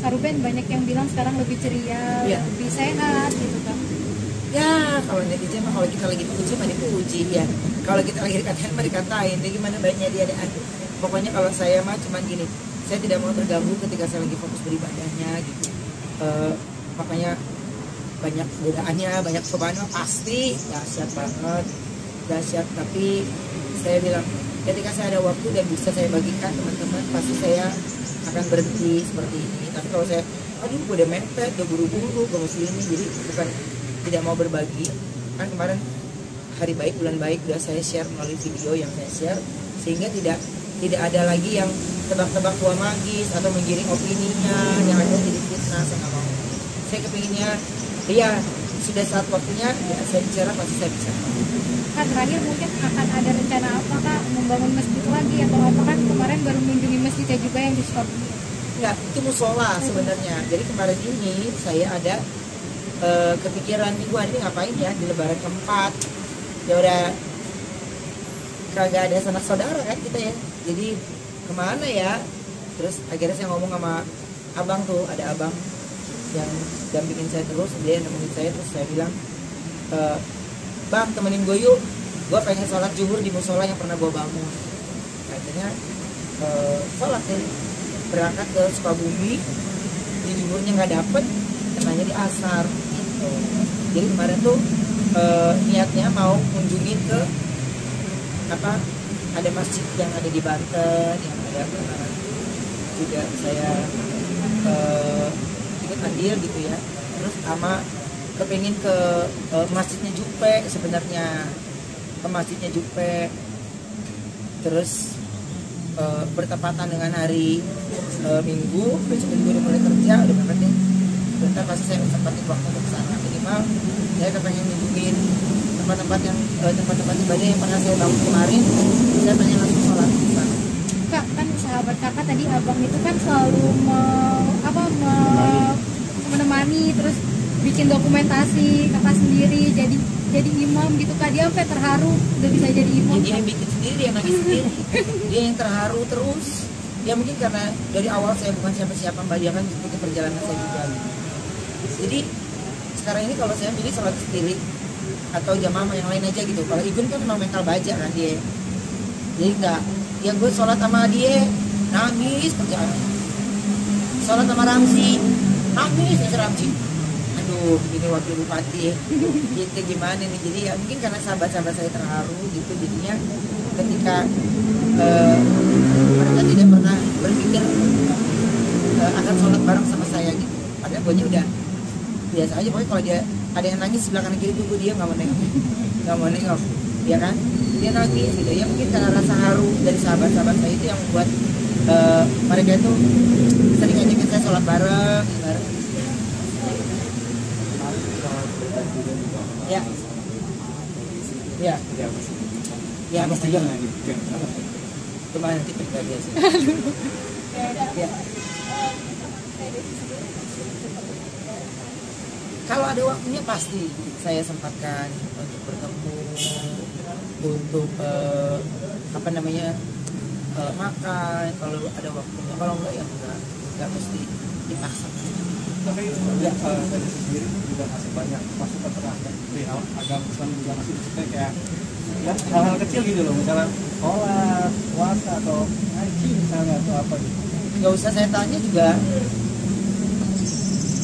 Kak Ruben banyak yang bilang sekarang lebih ceria, lebih sehat gitu kan. Ya kalau netizen mah kalau kita lagi puji mah dipuji ya. Kalau kita lagi dikatain mah dikatain. Dia gimana baiknya dia ada. Pokoknya kalau saya mah cuman gini, saya tidak mau terganggu ketika saya lagi fokus beribadahnya gitu. Makanya banyak godaannya, banyak cobaannya pasti dahsyat banget, dahsyat. Tapi saya bilang ketika saya ada waktu dan bisa saya bagikan teman-teman, pasti saya akan berhenti seperti ini. Tapi kalau saya, aduh gue udah mepet, udah buru-buru, gue mesti ini, jadi bukan tidak mau berbagi. Kan kemarin hari baik, bulan baik udah saya share melalui video yang saya share, sehingga tidak ada lagi yang tebak-tebak tua magis atau menggiring opininya yang ada jadi fitnah. Saya nggak mau. Saya kepinginnya, iya sudah saat waktunya ya saya bicara, pasti saya bicara. Kak, terakhir mungkin akan ada rencana apa Kak, membangun masjid lagi atau apa? Kan kemarin baru mengunjungi masjidnya juga yang di Sukabumi. Enggak, itu musola sebenarnya. Jadi kemarin ini saya ada kepikiran nih, gua ini ngapain ya di lebaran keempat, ya udah kagak ada sanak saudara kan kita ya, jadi kemana ya. Terus akhirnya saya ngomong sama abang tuh, ada abang yang dampingin saya terus, dia nemenin saya. Terus saya bilang, bang temenin gue yuk, gue pengen sholat zuhur di musola yang pernah gue bangun. Akhirnya sholat deh, berangkat ke Sukabumi, di zuhurnya nggak dapet, kenanya di asar gitu. Jadi kemarin tuh niatnya mau kunjungin ke apa, ada masjid yang ada di Banten yang ada kemarin juga saya ikut andil gitu ya. Terus sama kepengin ke masjidnya Jupe sebenarnya, ke masjidnya Jupe. Terus bertepatan dengan hari Minggu, besok Minggu udah mulai kerja, udah berangkat nih. Bentar pasti saya sempatin waktu untuk sana. Minimal saya kepengen nunjukin tempat-tempat ibadah yang pernah saya bangun kemarin. Saya pengen langsung sholat di sana. Kak, kan sahabat kakak tadi abang itu kan selalu menemani, terus bikin dokumentasi kakak sendiri jadi imam gitu Kak. Dia sampai terharu udah bisa jadi imam. Dia yang bikin sendiri, yang nangis sendiri. Dia yang terharu terus. Ya mungkin karena dari awal saya bukan siapa-siapa, Mbak, dia kan ikuti perjalanan saya juga. Jadi sekarang ini kalau saya pilih sholat sendiri atau jamaah yang lain aja gitu. Kalau Igun kan memang mental baja kan dia. Jadi enggak, ya gue sholat sama dia nangis perjalanan. Sholat sama Ramzi nangis aja Ramzi. Aduh, ini wakil bupati gitu gimana nih. Jadi ya mungkin karena sahabat-sahabat saya terharu gitu, jadinya ketika mereka tidak pernah berpikir akan sholat bareng sama saya gitu. Padahal gue udah biasa aja, pokoknya kalau dia ada yang nangis sebelah kanan kiri tuh dia nggak mau nengok, ya kan, dia nangis gitu. Ya mungkin karena rasa haru dari sahabat-sahabat saya itu yang membuat mereka itu sering ngajakin saya sholat bareng. Ya pasti jangan cuma nanti pribadi aja. Ya. Kalau ada waktunya pasti saya sempatkan untuk bertemu, untuk makan kalau ada waktunya. Kalau enggak ya enggak mesti dipaksa. Tapi ya dari sendiri juga masih banyak masukan terhadap agama Islam juga masih maksudnya kayak ya hal-hal kecil gitu loh, misalnya sholat, puasa atau ngaji misalnya atau apa gitu. Nggak usah saya tanya juga,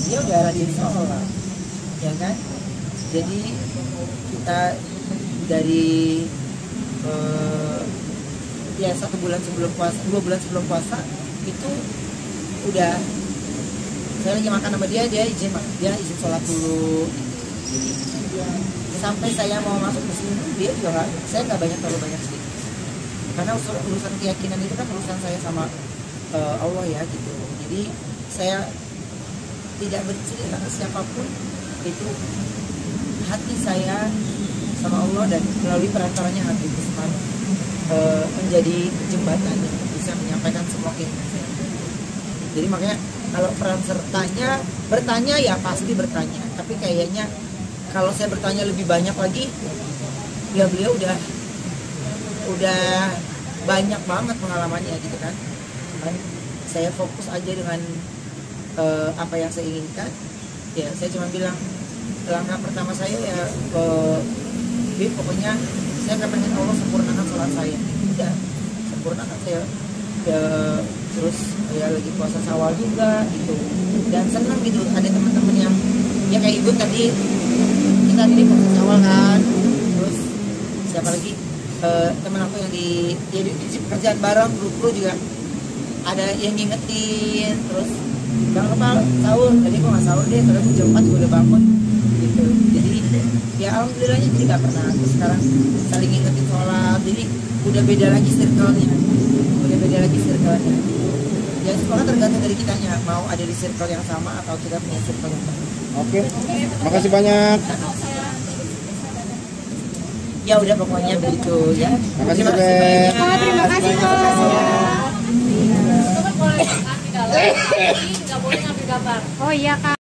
dia udah rajin sholat, ya kan? Jadi kita dari ya 1 bulan sebelum puasa, 2 bulan sebelum puasa itu udah saya lagi makan sama dia izin sholat dulu. Jadi sampai saya mau masuk ke sini dia juga saya nggak terlalu banyak sedikit, karena urusan keyakinan itu kan urusan saya sama Allah ya gitu. Jadi saya tidak bercerita ke siapapun, itu hati saya sama Allah dan melalui perantaranya hati itu menjadi jembatan yang bisa menyampaikan semua keinginan saya. Jadi makanya kalau peran sertanya bertanya ya pasti bertanya, tapi kayaknya kalau saya bertanya lebih banyak lagi, ya beliau udah banyak banget pengalamannya gitu kan. Saya fokus aja dengan apa yang saya inginkan, ya saya cuma bilang langkah pertama saya ya pokoknya saya kepengen Allah sempurnakan sholat saya, udah sempurnakan saya ya, terus ya lagi puasa Syawal juga gitu, dan senang gitu ada teman-teman yang ya kayak ibu tadi, kita ini puasa Syawal kan, terus siapa lagi teman aku yang di pekerjaan bareng, kru juga ada yang ngingetin, terus jangan lupa sahur, tadi kok nggak sahur deh, soalnya jam 4 juga udah bangun gitu. Jadi ya alhamdulillahnya jadi nggak pernah, terus sekarang saling ngingetin sholat, jadi udah beda lagi circle-nya, ya sekolah tergantung dari kitanya mau ada di circle yang sama atau kita punya circle yang berbeda. Oke, makasih banyak. Ya udah pokoknya begitu ya. Makasih Terima Beb. banyak. Terima kasih Terima kasih ya. Oh iya Kak.